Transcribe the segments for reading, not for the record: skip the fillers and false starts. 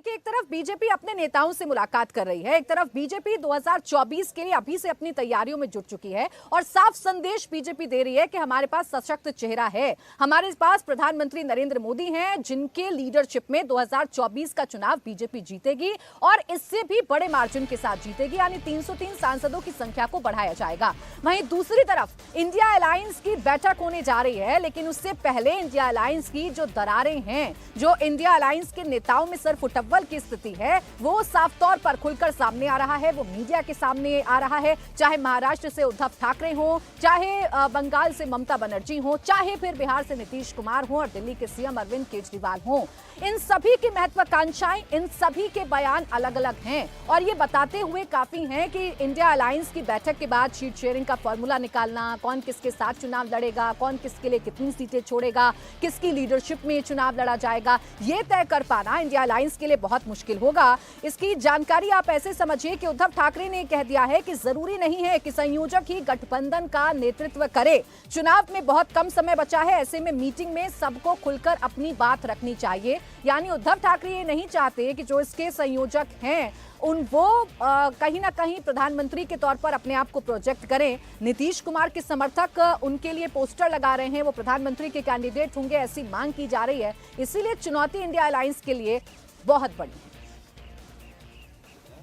देखिए, एक तरफ बीजेपी अपने नेताओं से मुलाकात कर रही है, एक तरफ बीजेपी 2024 के लिए अभी से अपनी तैयारियों में जुट चुकी है और साफ संदेश बीजेपी दे रही है कि हमारे पास सशक्त चेहरा है, हमारे पास प्रधानमंत्री नरेंद्र मोदी हैं, जिनके लीडरशिप में 2024 का चुनाव बीजेपी जीतेगी और इससे भी बड़े मार्जिन के साथ जीतेगी, यानी 303 सांसदों की संख्या को बढ़ाया जाएगा। वहीं दूसरी तरफ इंडिया अलायंस की बैठक होने जा रही है, लेकिन उससे पहले इंडिया अलायंस की जो दरारें हैं, जो इंडिया अलायंस के नेताओं में सिर्फ अव्वल की स्थिति है, वो साफ तौर पर खुलकर सामने आ रहा है, वो मीडिया के सामने आ रहा है। चाहे महाराष्ट्र से उद्धव ठाकरे हो, चाहे बंगाल से ममता बनर्जी हो, चाहे फिर बिहार से नीतीश कुमार हो और दिल्ली के सीएम अरविंद केजरीवाल हो, इन सभी की महत्वाकांक्षाएं, इन सभी के बयान अलग अलग हैं और ये बताते हुए काफी हैं कि इंडिया अलायंस की बैठक के बाद सीट शेयरिंग का फॉर्मूला निकालना, कौन किसके साथ चुनाव लड़ेगा, कौन किसके लिए कितनी सीटें छोड़ेगा, किसकी लीडरशिप में चुनाव लड़ा जाएगा, ये तय कर पाना इंडिया अलायंस के लिए बहुत मुश्किल होगा। इसकी जानकारी आप ऐसे समझिए कि उद्धव ठाकरे ने कह दिया है कि जरूरी नहीं है कि संयोजक ही गठबंधन का नेतृत्व करे, चुनाव में बहुत कम समय बचा है, ऐसे में मीटिंग में सबको खुलकर अपनी बात रखनी चाहिए। यानी उद्धव ठाकरे ये नहीं चाहते कि जो इसके संयोजक हैं वो कहीं ना कहीं प्रधानमंत्री के तौर पर अपने आप को प्रोजेक्ट करें। नीतीश कुमार के समर्थक उनके लिए पोस्टर लगा रहे हैं, वो प्रधानमंत्री के कैंडिडेट होंगे, ऐसी मांग की जा रही है। इसीलिए चुनौती इंडिया अलायंस के लिए बहुत बड़ी है।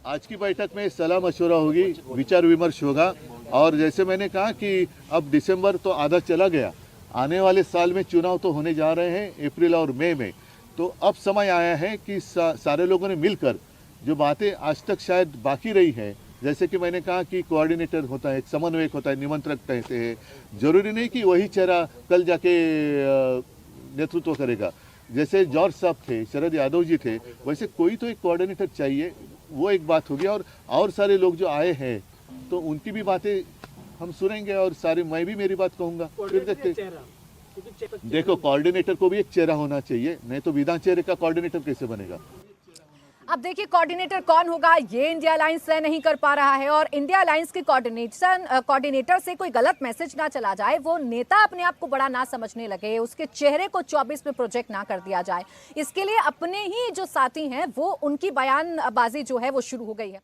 आज की बैठक में सलाह मशवरा होगी, विचार विमर्श होगा और जैसे मैंने कहा कि अब दिसंबर तो आधा चला गया, आने वाले साल में चुनाव तो होने जा रहे हैं अप्रैल और मई में, तो अब समय आया है कि सारे लोगों ने मिलकर जो बातें आज तक शायद बाकी रही है, जैसे कि मैंने कहा कि कोऑर्डिनेटर होता है, एक समन्वयक होता है, निमंत्रक कहते हैं, जरूरी नहीं कि वही चेहरा कल जाके नेतृत्व करेगा। जैसे जॉर्ज साहब थे, शरद यादव जी थे, वैसे कोई तो एक कोऑर्डिनेटर चाहिए, वो एक बात होगी। और सारे लोग जो आए हैं तो उनकी भी बातें हम सुनेंगे और सारे मैं भी मेरी बात कहूँगा, फिर देखते। देखो, कोऑर्डिनेटर को भी एक चेहरा होना चाहिए, नहीं तो बिना चेहरे का कोऑर्डिनेटर कैसे बनेगा। अब देखिए, कोऑर्डिनेटर कौन होगा ये इंडिया अलायंस तय नहीं कर पा रहा है और इंडिया अलायंस के कोऑर्डिनेटर से कोई गलत मैसेज ना चला जाए, वो नेता अपने आप को बड़ा ना समझने लगे, उसके चेहरे को 24 में प्रोजेक्ट ना कर दिया जाए, इसके लिए अपने ही जो साथी हैं वो उनकी बयानबाजी जो है वो शुरू हो गई है।